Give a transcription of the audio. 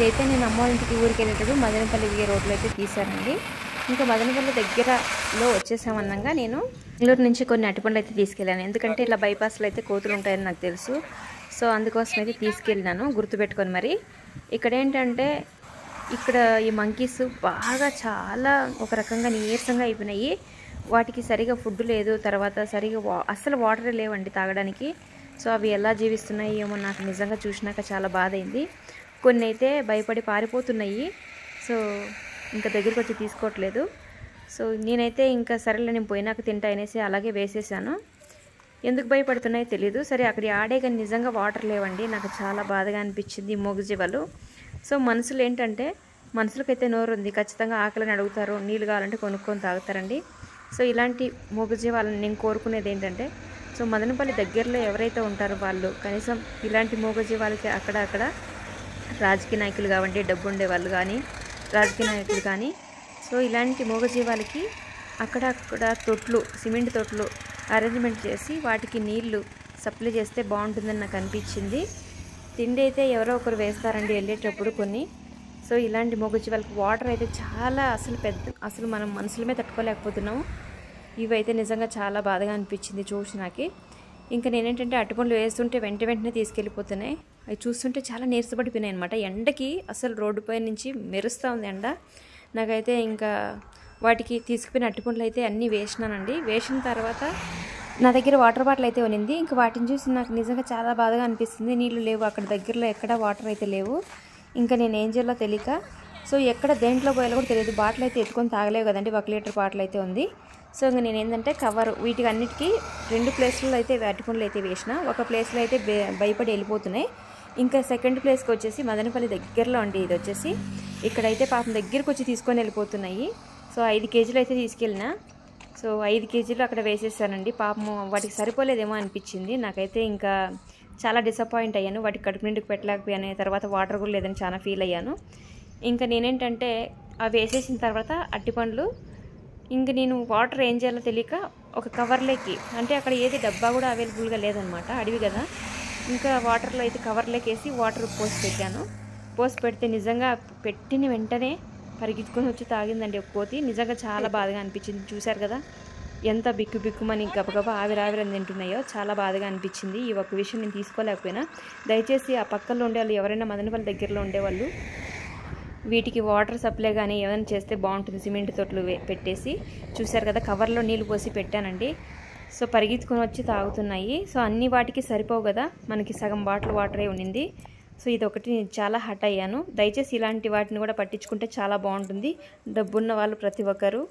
ఇదైతే నేను అమ్మ వాళ్ళ ఇంటికి ఊరికి వెళ్ళేటప్పుడు మదనపల్లి రోడ్లో అయితే తీశానండి. ఇంకా మదనపల్లి దగ్గరలో వచ్చేసామన్నాగా నేను బెంగళూరు నుంచి కొన్ని అరటిపండ్లు అయితే తీసుకెళ్ళాను. ఎందుకంటే ఇలా బైపాస్లో అయితే కోతులు ఉంటాయని నాకు తెలుసు. సో అందుకోసం అయితే తీసుకెళ్ళినాను, గుర్తుపెట్టుకొని. మరి ఇక్కడ ఏంటంటే ఇక్కడ ఈ మంకీస్ బాగా చాలా ఒక రకంగా నీరసంగా అయిపోయినాయి. వాటికి సరిగా ఫుడ్ లేదు, తర్వాత సరిగా అస్సలు వాటరే లేవండి తాగడానికి. సో అవి ఎలా జీవిస్తున్నాయి ఏమో నాకు నిజంగా చూసినాక చాలా బాధ అయింది. కొన్ని అయితే భయపడి పారిపోతున్నాయి. సో ఇంకా దగ్గరికి వచ్చి తీసుకోవట్లేదు. సో నేనైతే ఇంకా సరేలే నేను పోయినాక తింటా అనేసి అలాగే వేసేసాను. ఎందుకు భయపడుతున్నాయో తెలీదు. సరే అక్కడ ఆడే కానీ నిజంగా వాటర్ లేవండి. నాకు చాలా బాధగా అనిపించింది మూగజీవాలు. సో మనుషులు ఏంటంటే మనుషులకైతే నోరు ఉంది, ఖచ్చితంగా ఆకలిని అడుగుతారు, నీళ్ళు కావాలంటే కొనుక్కొని తాగుతారండి. సో ఇలాంటి మూగజీవాలను నేను కోరుకునేది ఏంటంటే, సో మదనపల్లి దగ్గరలో ఎవరైతే ఉంటారో వాళ్ళు కనీసం ఇలాంటి మూగజీవాలకి అక్కడ రాజకీయ నాయకులు కావండి, డబ్బు ఉండే వాళ్ళు కానీ రాజకీయ నాయకులు కానీ, సో ఇలాంటి మూగజీవాలకి అక్కడక్కడ తొట్లు, సిమెంట్ తొట్లు అరేంజ్మెంట్ చేసి వాటికి నీళ్లు సప్లై చేస్తే బాగుంటుందని నాకు అనిపించింది. తిండి అయితే ఎవరో ఒకరు వేస్తారండి వెళ్ళేటప్పుడు కొన్ని. సో ఇలాంటి మూగజీవాలకి వాటర్ అయితే చాలా అసలు మనం మనుషులమే తట్టుకోలేకపోతున్నాము. ఇవైతే నిజంగా చాలా బాధగా అనిపించింది చూసినాకి. ఇంకా నేనేంటంటే అరటిపండ్లు వేస్తుంటే వెంటనే తీసుకెళ్ళిపోతున్నాయి. అవి చూస్తుంటే చాలా నీరసపడిపోయినాయి అనమాట. ఎండకి అసలు రోడ్డు పై నుంచి మెరుస్తూ ఉంది ఎండ. నాకైతే ఇంకా వాటికి తీసుకుపోయిన అరటిపండ్లు అయితే అన్నీ వేసినానండి. వేసిన తర్వాత నా దగ్గర వాటర్ బాటిల్ అయితే ఉన్నింది. ఇంకా వాటిని చూసి నాకు నిజంగా చాలా బాధగా అనిపిస్తుంది. నీళ్లు లేవు అక్కడ దగ్గరలో, ఎక్కడ వాటర్ అయితే లేవు. ఇంకా నేను ఏం చేయాలో తెలియక, సో ఎక్కడ దేంట్లో పోయాలో కూడా తెలియదు. బాటిల్ అయితే ఎత్తుకొని తాగలేవు కదండి, 1 లీటర్ బాటిల్ అయితే ఉంది. సో ఇంకా నేను ఏంటంటే కవర్ వీటికి అన్నిటికీ 2 ప్లేస్లలో అయితే అరటిపండ్లు అయితే వేసిన. ఒక ప్లేస్లో అయితే భయపడి వెళ్ళిపోతున్నాయి. ఇంకా సెకండ్ ప్లేస్కి వచ్చేసి మదనపల్లి దగ్గరలో అండి ఇది వచ్చేసి. ఇక్కడైతే పాపం దగ్గరికి వచ్చి తీసుకొని వెళ్ళిపోతున్నాయి. సో 5 కేజీలు అయితే తీసుకెళ్ళిన. సో 5 కేజీలు అక్కడ వేసేసానండి. పాపం వాటికి సరిపోలేదేమో అనిపించింది నాకైతే. ఇంకా చాలా డిసప్పాయింట్ అయ్యాను, వాటికి కడుపు నిండుకు పెట్టలేకపోయాను. తర్వాత వాటర్ కూడా లేదని చాలా ఫీల్ అయ్యాను. ఇంకా నేనేంటంటే అవి వేసేసిన తర్వాత అరటిపండ్లు ఇంక నేను వాటర్ ఏం చేయాలో తెలియక ఒక కవర్లోకి, అంటే అక్కడ ఏది డబ్బా కూడా అవైలబుల్గా లేదనమాట, అడవి కదా. ఇంకా వాటర్లో అయితే కవర్లోకి వేసి వాటర్ పోసి పెట్టాను. పోసి పెడితే నిజంగా పెట్టిన వెంటనే పరిగెత్తుకొని వచ్చి తాగిందండి ఒక కోతి. నిజంగా చాలా బాధగా అనిపించింది. చూశారు కదా ఎంత బిక్కుమని గబగబా ఆవిరావిరని తింటున్నాయో. చాలా బాధగా అనిపించింది. ఈ ఒక్క విషయం నేను తీసుకోలేకపోయినా. దయచేసి ఆ పక్కల్లో ఉండేవాళ్ళు ఎవరైనా మదనపల్లి దగ్గరలో ఉండేవాళ్ళు వీటికి వాటర్ సప్లై కానీ ఏమైనా చేస్తే బాగుంటుంది. సిమెంట్ తొట్లు పెట్టేసి. చూశారు కదా కవర్లో నీళ్ళు పోసి పెట్టానండి. సో పరిగెత్తుకొని వచ్చి తాగుతున్నాయి. సో అన్ని వాటికి సరిపోవు కదా, మనకి సగం బాటిల్ వాటరే ఉన్నింది. సో ఇది ఒకటి నేను చాలా హర్ట్ అయ్యాను. దయచేసి ఇలాంటి వాటిని కూడా పట్టించుకుంటే చాలా బాగుంటుంది, డబ్బున్న వాళ్ళు ప్రతి ఒక్కరు.